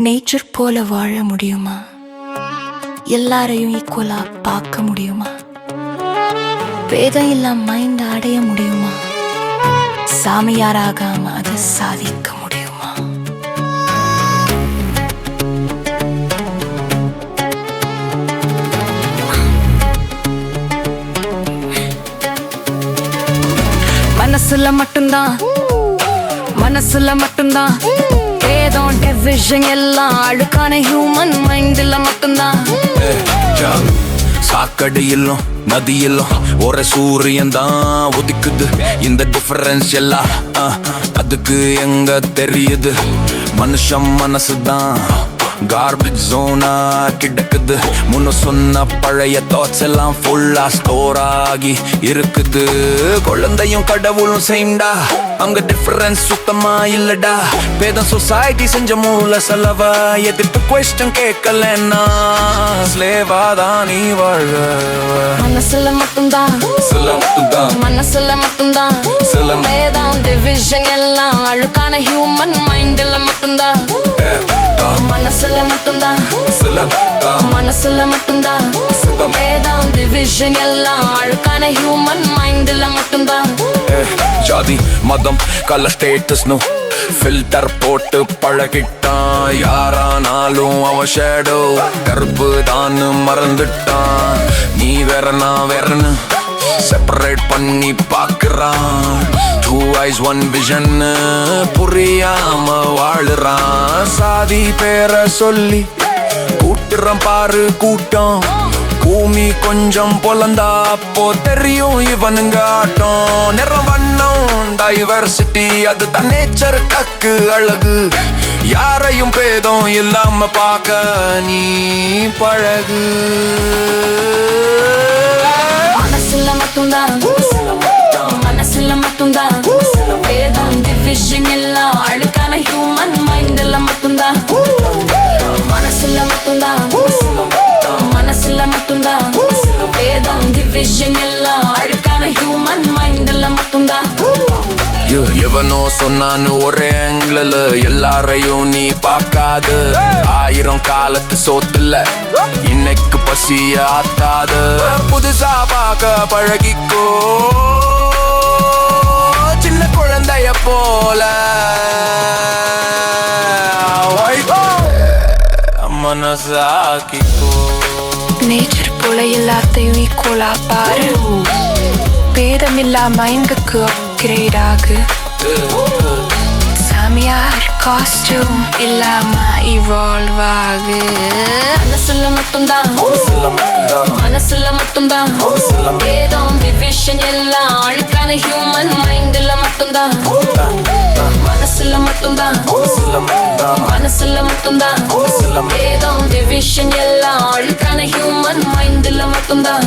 Nature போல வாழ முடியுமா? எல்லாரையும் ஈக்குவலா பார்க்க முடியுமா? பேதம் இல்லாம மைண்ட் அடைய முடியுமா? சாமியாராகாம அதை சாதிக்க முடியுமா? மனசுல மட்டும்தான் பேதம் டிவிஷன் எல்லாம் அழுக்கான ஹியூமன் மைண்ட்ல மட்டும்தான். சாக்கடையிலும் நதியிலும் ஒரு சூரியன் தான் உதிக்குது. இந்த டிஃபரன்ஸ் எல்லாம் அதுக்கு எங்க தெரியுது? மனுஷன் மனசுதான் கார்பேஜ் ஜோனா கிடக்குது. முன்ன சொன்ன பழைய தாட்ஸ் எல்லாம் ஃபுல்லா ஸ்டோர் ஆகி இருக்குது. குழந்தையும் கடவுளும் சேம்டா, அங்க டிஃபரன்ஸ் சுத்தமா இல்லடா. பேதம் சொசைட்டி செஞ்ச மூல செலவா எதிர்த்து குவெஸ்டன் கேட்கலன்னா ஸ்லேவாதான் நீ வாழ. மனசுல மட்டும்தான் பேதம் டிவிஷன் எல்லாம் அழுக்கான ஹியூமன் மைண்ட்ல மட்டும்தான். மனசுல மட்டும்தான் பேதம் டிவிஷன் எல்லாம் அழுக்கான ஹியூமன் மைண்ட்ல மட்டும்தான். ஜாதி மதம் கல ஸ்டேட்டஸ்னு ஃபில்டர் போட்டு பழகிட்டான். யாரானாலும் அவன் ஷேடோ கருப்பு தான் மறந்துட்டான். நீ வேற நான் வேறன்னு செப்பரேட் பண்ணி பாக்குறான். 2 eyes 1 vision புரியாம வாழுறான். சாதி பேரை சொல்லி கூட்டுறான் பாரு கூட்டம். பூமி கொஞ்சம் பொலந்தா அப்போ தெரியும் இவனுங்க ஆட்டம். நிறம் வண்ணம் டைவர்சிட்டி அது தான் நேச்சர் கக்கு அழகு. யாரையும் பேதம் இல்லாம பார்க்க நீ பழகு. மனசுல மட்டும்தான் பேதம் டிவிஷன் எல்லாம் அழுக்கான ஹியூமன் மைண்ட்ல மட்டும்தான். மனசுல மட்டும்தான் பேதம் டிவிஷன் எல்லாம் அழுக்கான ஹியூமன் மைண்ட்ல மட்டும்தான். எவனோ சொன்னான்னு ஒரே ஆங்கிள் எல்லாரையும் நீ பார்க்காத. 1000 காலத்து சோத்துல இன்னைக்கு பசிய ஆத்தாத. புதுசா பார்க்க பழகிக்கோ சின்ன குழந்தைய போல. மனசாக்கிக்கோ நேச்சர் போல எல்லாத்தையும் ஈக்குவலா பாரு. பேதமில்லா மைண்டுக்கு அப்கிரேட் ஆகு. சாமியார் காஸ்டியூம் இல்லாம இவால்வ் ஆகு. மனசுல மட்டும்தான் பேதம் டிவிஷன் எல்லாம் அழுக்கான ஹியூமன் மைண்ட்ல மட்டும்தான். மனசுல மட்டும்தான் பேதம் டிவிஷன் எல்லாம் அழுக்கான ஹியூமன் மைண்ட்ல மட்டும்தான்.